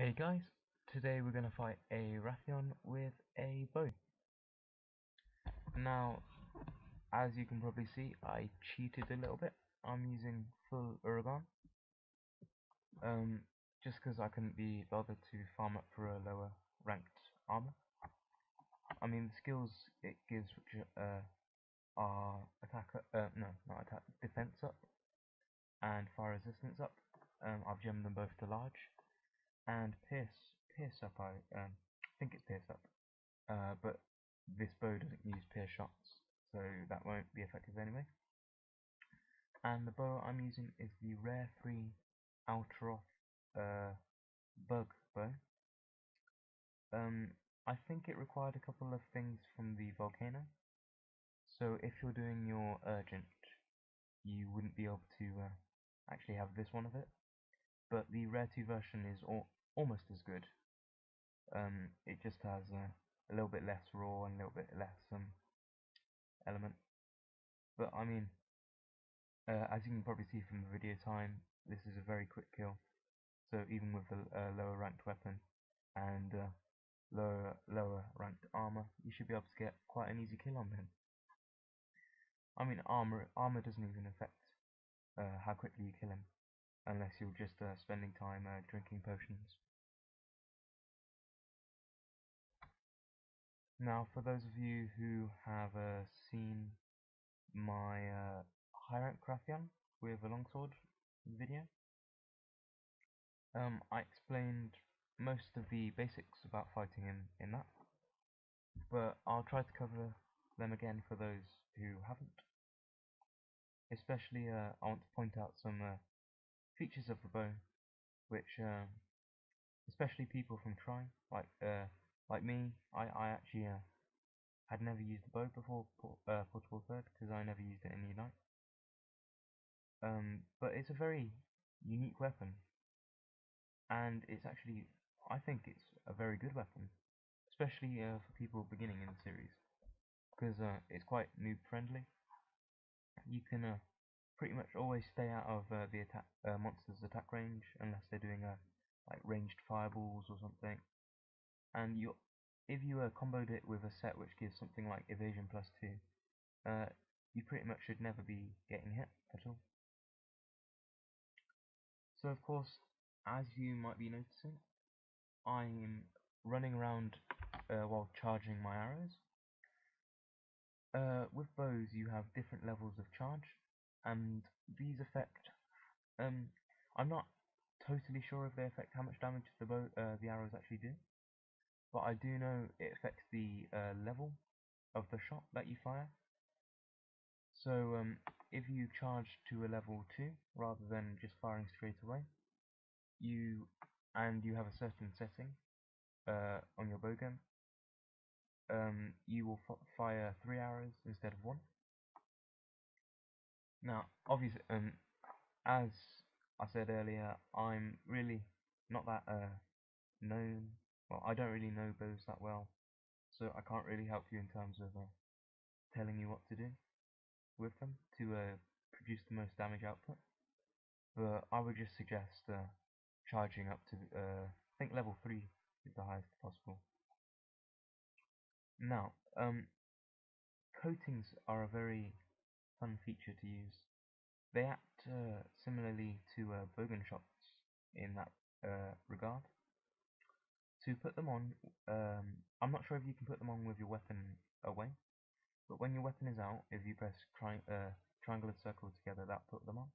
Hey guys, today we're gonna fight a Rathian with a bow. Now, as you can probably see, I cheated a little bit. I'm using full Uragaan, um, just because I couldn't be bothered to farm up for a lower ranked armor. I mean, the skills it gives, which are attack, no, not attack, defense up and fire resistance up. I've gemmed them both to large, and pierce up. I think it's pierce up. But this bow doesn't use pierce shots, so that won't be effective anyway. And the bow I'm using is the Rare 3 Altaroth bug bow. Um, I think it required a couple of things from the volcano, so if you're doing your urgent, you wouldn't be able to actually have this one of it. But the Rare 2 version is almost as good. It just has a little bit less raw and a little bit less element. But I mean, as you can probably see from the video time, this is a very quick kill. So even with the lower ranked weapon and lower ranked armor, you should be able to get quite an easy kill on him. I mean, armor doesn't even affect how quickly you kill him, unless you're just spending time drinking potions. Now, for those of you who have seen my high rank Rathian with a longsword video, I explained most of the basics about fighting in that, but I'll try to cover them again for those who haven't. Especially, I want to point out some features of the bow, which especially people from Try, like me, I actually had never used the bow before Portable Third because I never used it in Unite. But it's a very unique weapon, and it's actually, I think it's a very good weapon, especially for people beginning in the series, because it's quite noob friendly. You can pretty much always stay out of the monster's attack range unless they're doing like ranged fireballs or something. And if you comboed it with a set which gives something like evasion +2, you pretty much should never be getting hit at all. So of course, as you might be noticing, I'm running around while charging my arrows. With bows, you have different levels of charge, and these affect. Um, I'm not totally sure if they affect how much damage the arrows actually do, but I do know it affects the level of the shot that you fire. So if you charge to a level 2 rather than just firing straight away, you have a certain setting on your bowgun, you will fire 3 arrows instead of 1. Now, obviously, as I said earlier, I'm really not that known. Well, I don't really know bows that well, so I can't really help you in terms of telling you what to do with them to produce the most damage output. But I would just suggest charging up to, I think level 3 is the highest possible. Now, coatings are a very fun feature to use. They act similarly to bowgun shots in that regard. To put them on, I'm not sure if you can put them on with your weapon away, but when your weapon is out, if you press triangle and circle together, that put them on.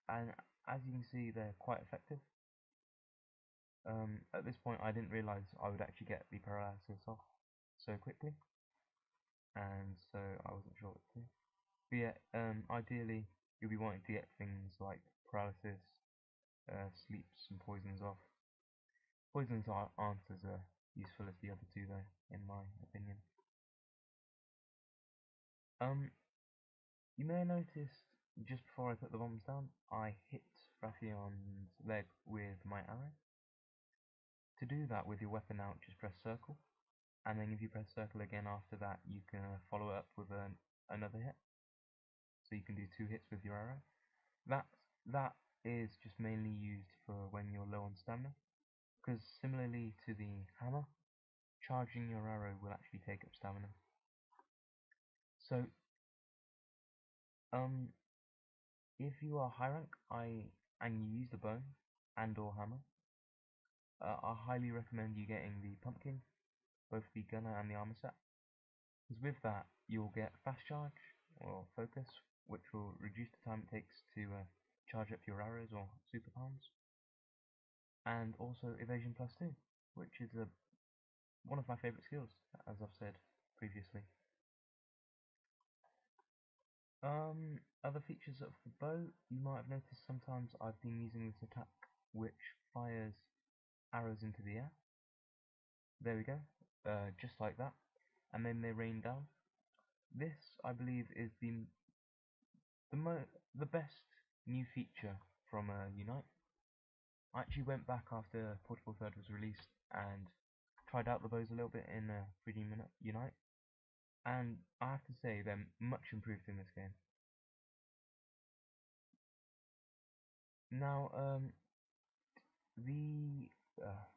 And as you can see, they're quite effective. At this point, I didn't realise I would actually get the paralysis off so quickly, and so I wasn't sure what to do. But yeah, ideally, you'll be wanting to get things like paralysis, sleeps, and poisons off. Poisons aren't as useful as the other two, though, in my opinion. Um, you may have noticed just before I put the bombs down, I hit Rathian's leg with my arrow. To do that with your weapon out, just press circle, and then if you press circle again after that, you can follow it up with another hit. So you can do 2 hits with your arrow. That is just mainly used for when you're low on stamina. because similarly to the hammer, charging your arrow will actually take up stamina. So, if you are high rank, and you use the bow and or hammer, I highly recommend you getting the pumpkin, both the gunner and the armor set. Because with that, you'll get fast charge or focus, which will reduce the time it takes to charge up your arrows or super palms, and also evasion plus 2, which is one of my favourite skills, as I've said previously. Other features of the bow, you might have noticed sometimes I've been using this attack which fires arrows into the air. There we go, just like that, and then they rain down. This, I believe, is the best new feature from Unite. I actually went back after Portable Third was released and tried out the bows a little bit in 3D Unite, and I have to say they're much improved in this game. Now, the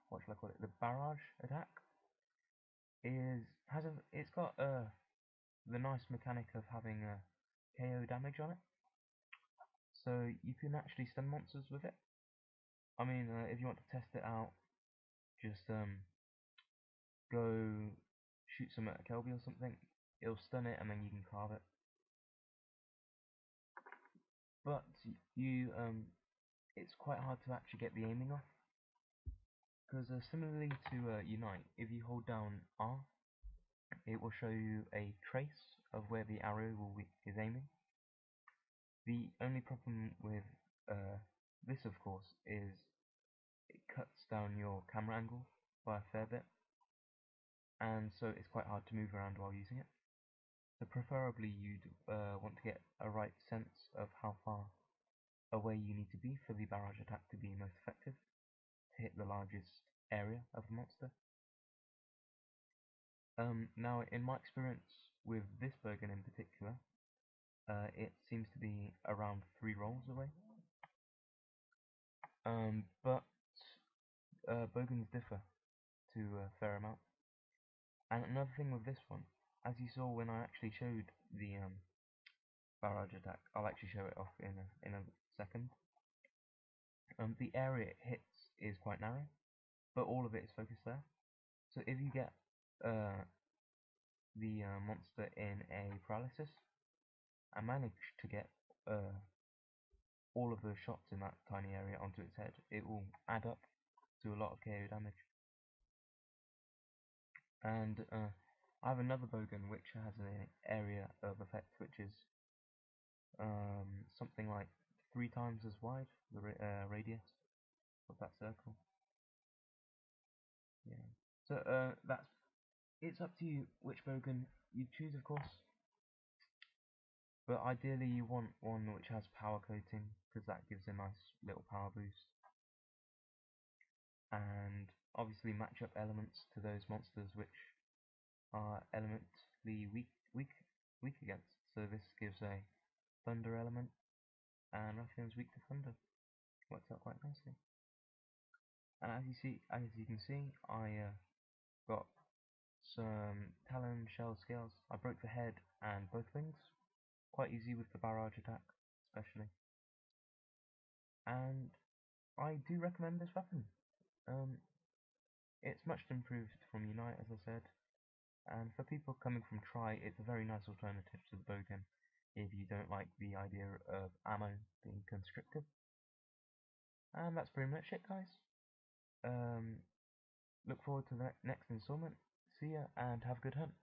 what shall I call it? The barrage attack it's got the nice mechanic of having KO damage on it, so you can actually stun monsters with it. I mean, if you want to test it out, just go shoot some at a Kelby or something. It'll stun it, and then you can carve it. But it's quite hard to actually get the aiming off, because similarly to Unite, if you hold down R, it will show you a trace of where the arrow is aiming. The only problem with this, of course, is it cuts down your camera angle by a fair bit, and so it's quite hard to move around while using it. So preferably you'd want to get a right sense of how far away you need to be for the barrage attack to be most effective, to hit the largest area of the monster. Now, in my experience with this bowgun in particular, it seems to be around 3 rolls away. But bowguns differ to a fair amount. And another thing with this one, as you saw when I actually showed the barrage attack, I'll actually show it off in a second. The area it hits is quite narrow, but all of it is focused there. So if you get the monster in a paralysis and manage to get all of the shots in that tiny area onto its head, it will add up to a lot of KO damage. And I have another bowgun which has an area of effect which is something like 3 times as wide, the radius of that circle. Yeah. So it's up to you which bowgun you choose, of course. But ideally you want one which has power coating, because that gives a nice little power boost. And obviously match up elements to those monsters which are elementally weak against. So this gives a thunder element, and Rathian's weak to thunder. Works out quite nicely. And as you can see, I got some talon shell scales. I broke the head and both wings. Quite easy with the barrage attack, especially. And I do recommend this weapon. It's much improved from Unite, as I said. And for people coming from Try, it's a very nice alternative to the bowgun if you don't like the idea of ammo being constricted. And that's pretty much it, guys. Look forward to the next installment. See ya, and have a good hunt.